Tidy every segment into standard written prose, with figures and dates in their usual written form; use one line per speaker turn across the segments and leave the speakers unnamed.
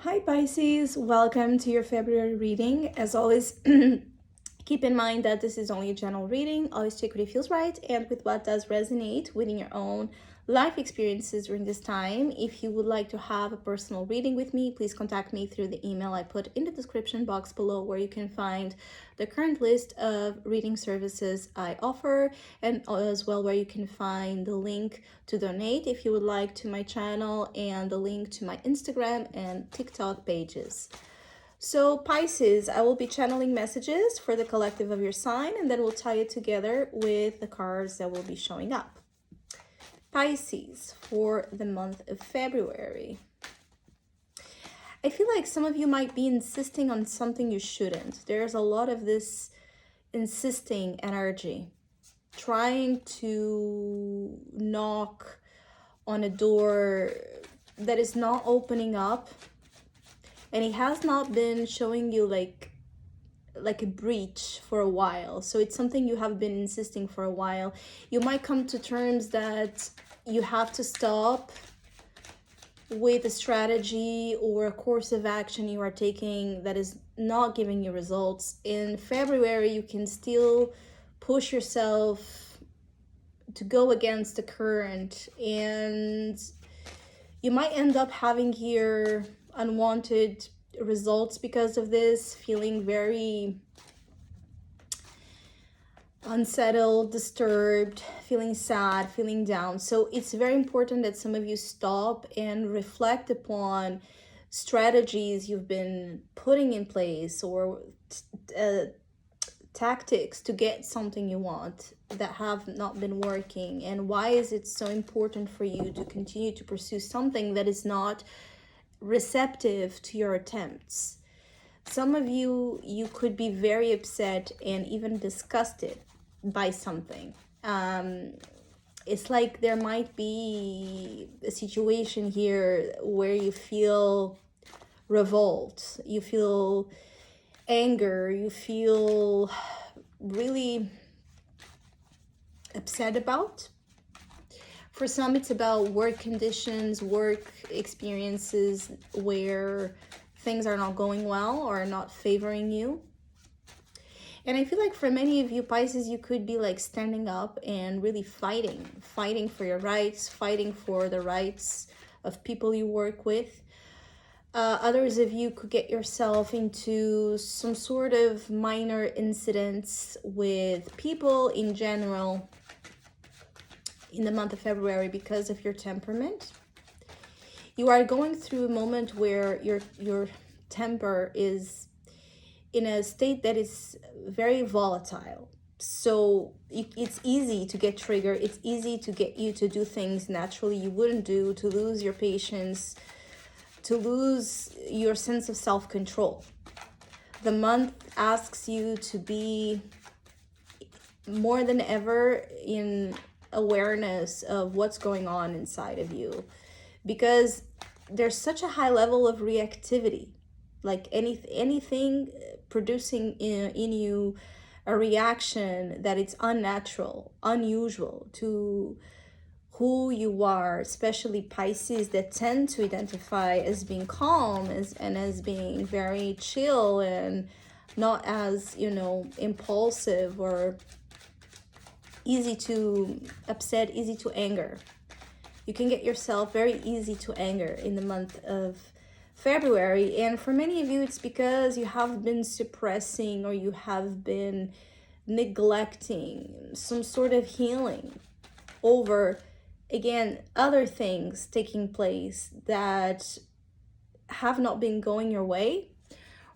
Hi Pisces, welcome to your February reading. As always, keep in mind that this is only a general reading. Always check what it feels right and with what does resonate within your own life experiences during this time. If you would like to have a personal reading with me, please contact me through the email I put in the description box below, where you can find the current list of reading services I offer, and as well where you can find the link to donate if you would like to my channel, and the link to my Instagram and TikTok pages. So Pisces, I will be channeling messages for the collective of your sign, and then we'll tie it together with the cards that will be showing up. Pisces, for the month of February. I feel like some of you might be insisting on something you shouldn't. There's a lot of this insisting energy, trying to knock on a door that is not opening up, and it has not been showing you like a breach for a while. So it's something you have been insisting for a while. You might come to terms that you have to stop with a strategy or a course of action you are taking that is not giving you results. In February, you can still push yourself to go against the current, and you might end up having here unwanted results because of this, feeling very unsettled, disturbed, feeling sad, feeling down. So it's very important that some of you stop and reflect upon strategies you've been putting in place, or tactics to get something you want that have not been working, and why is it so important for you to continue to pursue something that is not receptive to your attempts. Some of you could be very upset and even disgusted by something. It's like there might be a situation here where you feel revolt, you feel anger, you feel really upset about. For some, it's about work conditions, work experiences where things are not going well or not favoring you. And I feel like for many of you, Pisces, you could be like standing up and really fighting for your rights, fighting for the rights of people you work with. Others of you could get yourself into some sort of minor incidents with people in general in the month of February because of your temperament. You are going through a moment where your temper is in a state that is very volatile. So it's easy to get triggered. It's easy to get you to do things naturally you wouldn't do, to lose your patience, to lose your sense of self-control. The month asks you to be more than ever in awareness of what's going on inside of you, because there's such a high level of reactivity, like anything producing in you a reaction that it's unnatural, unusual to who you are, especially Pisces that tend to identify as being calm and as being very chill and not as, impulsive or easy to upset, easy to anger. You can get yourself very easy to anger in the month of February. And for many of you, it's because you have been suppressing or you have been neglecting some sort of healing over, again, other things taking place that have not been going your way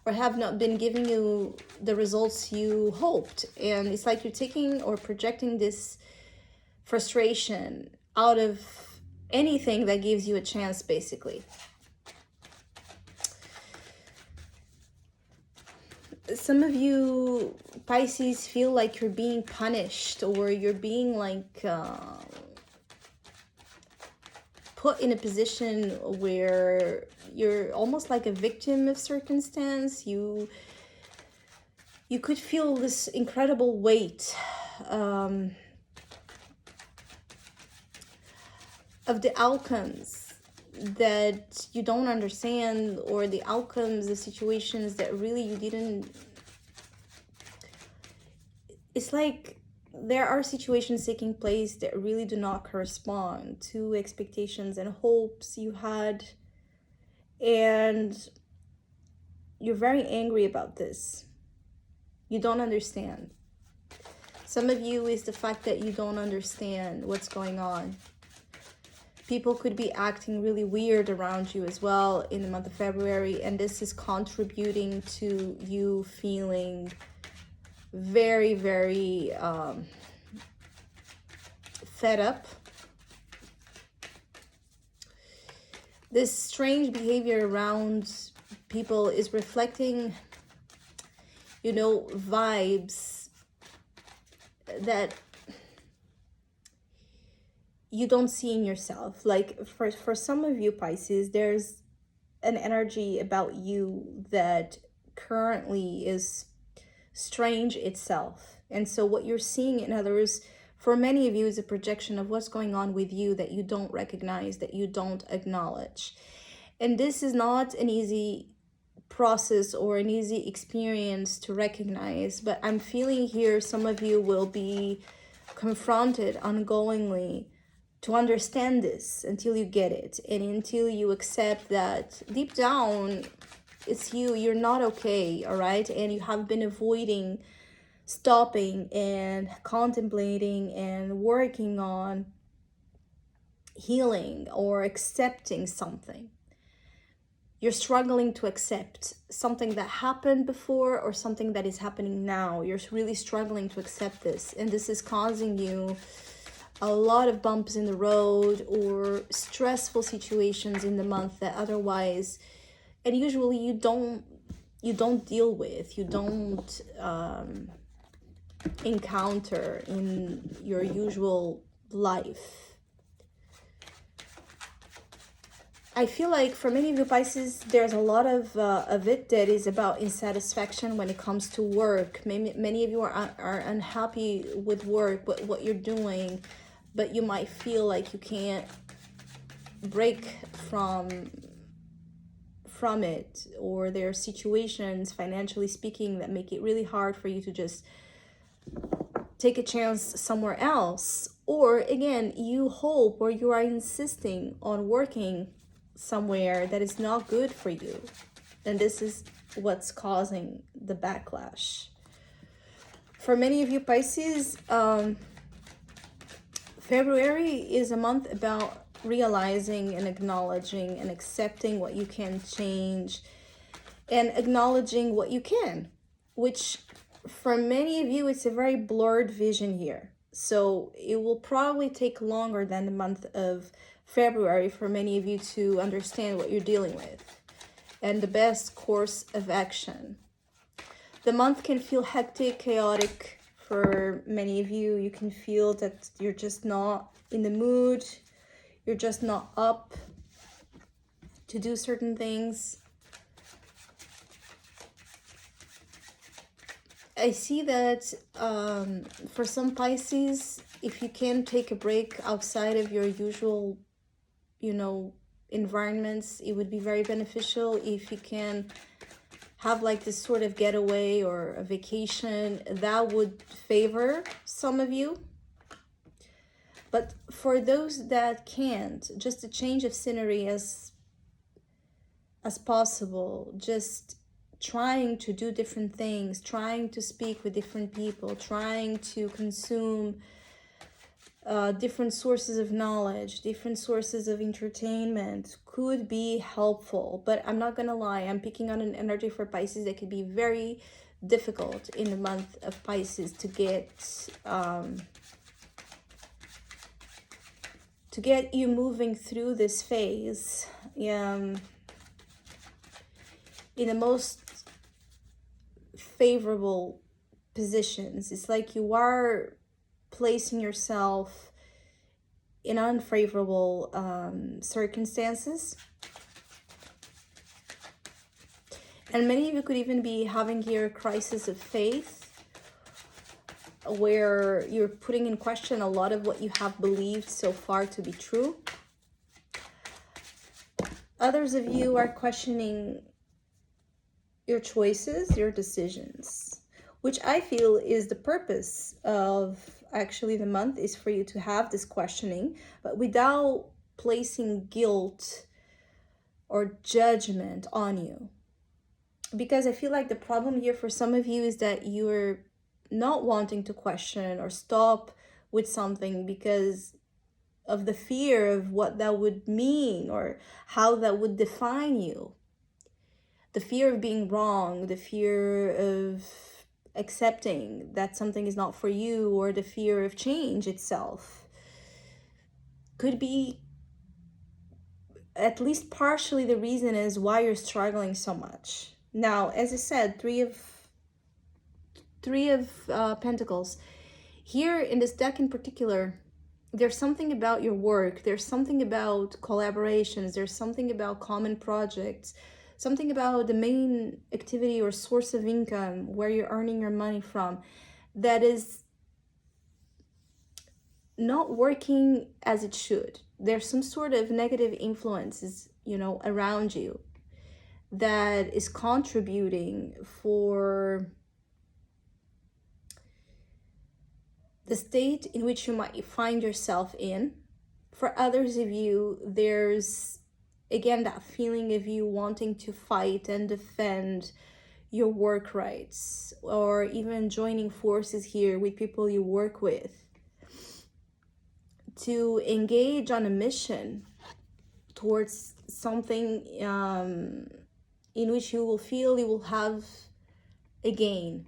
or have not been giving you the results you hoped. And it's like you're taking or projecting this frustration out of anything that gives you a chance, basically. Some of you, Pisces, feel like you're being punished, or you're being like put in a position where you're almost like a victim of circumstance. You could feel this incredible weight of the outcomes that you don't understand, or the outcomes, the situations that really you didn't. It's like there are situations taking place that really do not correspond to expectations and hopes you had, and you're very angry about this. You don't understand. Some of you is the fact that you don't understand what's going on. People could be acting really weird around you as well in the month of February, and this is contributing to you feeling very, very fed up. This strange behavior around people is reflecting, you know, vibes that you don't see in yourself. Like for some of you Pisces, there's an energy about you that currently is strange itself. And so what you're seeing in others, for many of you, is a projection of what's going on with you that you don't recognize, that you don't acknowledge. And this is not an easy process or an easy experience to recognize, but I'm feeling here some of you will be confronted ongoingly to understand this until you get it, and until you accept that deep down it's you, you're not okay, all right? And you have been avoiding stopping and contemplating and working on healing or accepting something. You're struggling to accept something that happened before or something that is happening now. You're really struggling to accept this, and this is causing you a lot of bumps in the road or stressful situations in the month that otherwise and usually you don't deal with, you don't encounter in your usual life. I feel like for many of you Pisces, there's a lot of it that is about insatisfaction when it comes to work. Many of you are unhappy with work, but what you're doing, but you might feel like you can't break from it, or there are situations, financially speaking, that make it really hard for you to just take a chance somewhere else. Or again, you hope, or you are insisting on working somewhere that is not good for you, and this is what's causing the backlash. For many of you Pisces, February is a month about realizing and acknowledging and accepting what you can change, and acknowledging what you can, which for many of you, it's a very blurred vision here. So it will probably take longer than the month of February for many of you to understand what you're dealing with and the best course of action. The month can feel hectic, chaotic for many of you. You can feel that you're just not in the mood. You're just not up to do certain things. I see that for some Pisces, if you can take a break outside of your usual, environments, it would be very beneficial. If you can have like this sort of getaway or a vacation, that would favor some of you. But for those that can't, just a change of scenery as possible, just trying to do different things, trying to speak with different people, trying to consume different sources of knowledge, different sources of entertainment could be helpful. But I'm not gonna lie, I'm picking on an energy for Pisces that could be very difficult in the month of Pisces to get you moving through this phase in the most favorable positions. It's like you are placing yourself in unfavorable circumstances. And many of you could even be having here a crisis of faith, where you're putting in question a lot of what you have believed so far to be true. Others of you are questioning your choices, your decisions, which I feel is the purpose of actually the month, is for you to have this questioning, but without placing guilt or judgment on you. Because I feel like the problem here for some of you is that you're not wanting to question or stop with something because of the fear of what that would mean or how that would define you. The fear of being wrong, the fear of accepting that something is not for you, or the fear of change itself could be at least partially the reason is why you're struggling so much. Now, as I said, three of Pentacles. Here in this deck in particular, there's something about your work, there's something about collaborations, there's something about common projects, something about the main activity or source of income where you're earning your money from that is not working as it should. There's some sort of negative influences, around you that is contributing for the state in which you might find yourself in. For others of you, there's again that feeling of you wanting to fight and defend your work rights, or even joining forces here with people you work with to engage on a mission towards something in which you will feel you will have a gain.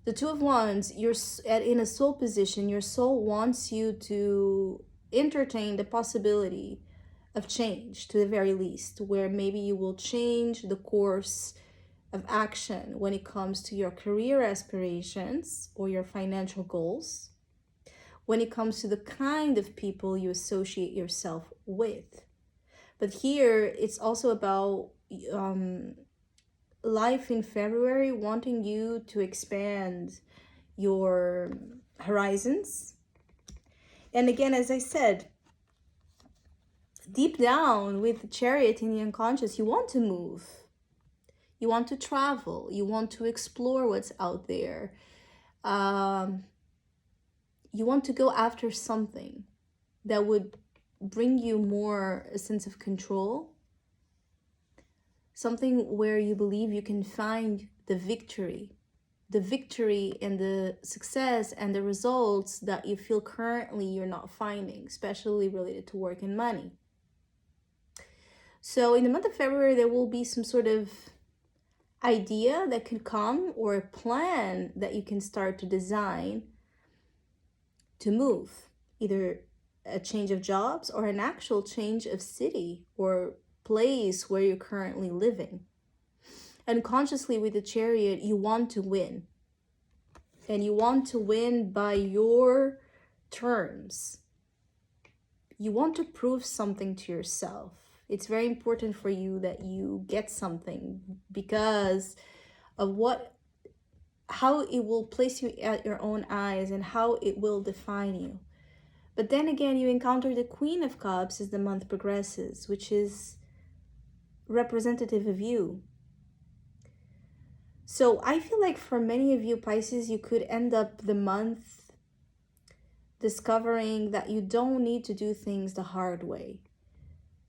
The Two of Wands, you're in a soul position. Your soul wants you to entertain the possibility of change, to the very least, where maybe you will change the course of action when it comes to your career aspirations or your financial goals, when it comes to the kind of people you associate yourself with. But here, it's also about life in February wanting you to expand your horizons. And again, as I said, deep down with the Chariot in the unconscious, you want to move. You want to travel. You want to explore what's out there. You want to go after something that would bring you more a sense of control. Something where you believe you can find the victory and the success and the results that you feel currently you're not finding, especially related to work and money. So in the month of February, there will be some sort of idea that could come, or a plan that you can start to design to move, either a change of jobs or an actual change of city or place where you're currently living. And consciously with the Chariot, you want to win. And you want to win by your terms. You want to prove something to yourself. It's very important for you that you get something because of how it will place you at your own eyes and how it will define you. But then again, you encounter the Queen of Cups as the month progresses, which is representative of you. So I feel like for many of you Pisces, you could end up the month discovering that you don't need to do things the hard way,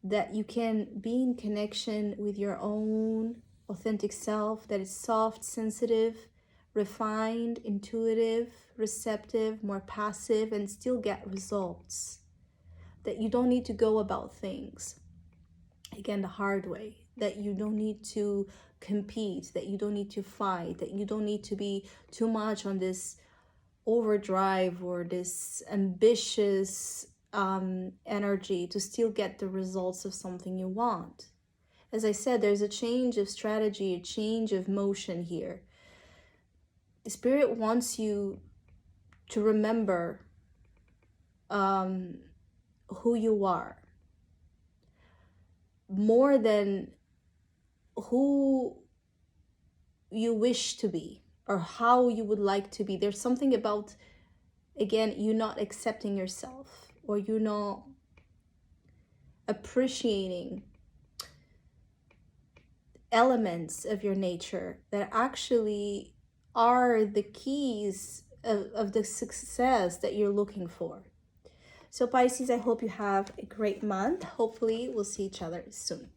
that you can be in connection with your own authentic self, that is soft, sensitive, refined, intuitive, receptive, more passive, and still get results. That you don't need to go about things, again, the hard way. That you don't need to compete, that you don't need to fight, that you don't need to be too much on this overdrive or this ambitious energy to still get the results of something you want. As I said, there's a change of strategy, a change of motion here. The Spirit wants you to remember who you are, more than who you wish to be or how you would like to be. There's something about, again, you not accepting yourself, or you not appreciating elements of your nature that actually are the keys of the success that you're looking for. So Pisces, I hope you have a great month. Hopefully we'll see each other soon.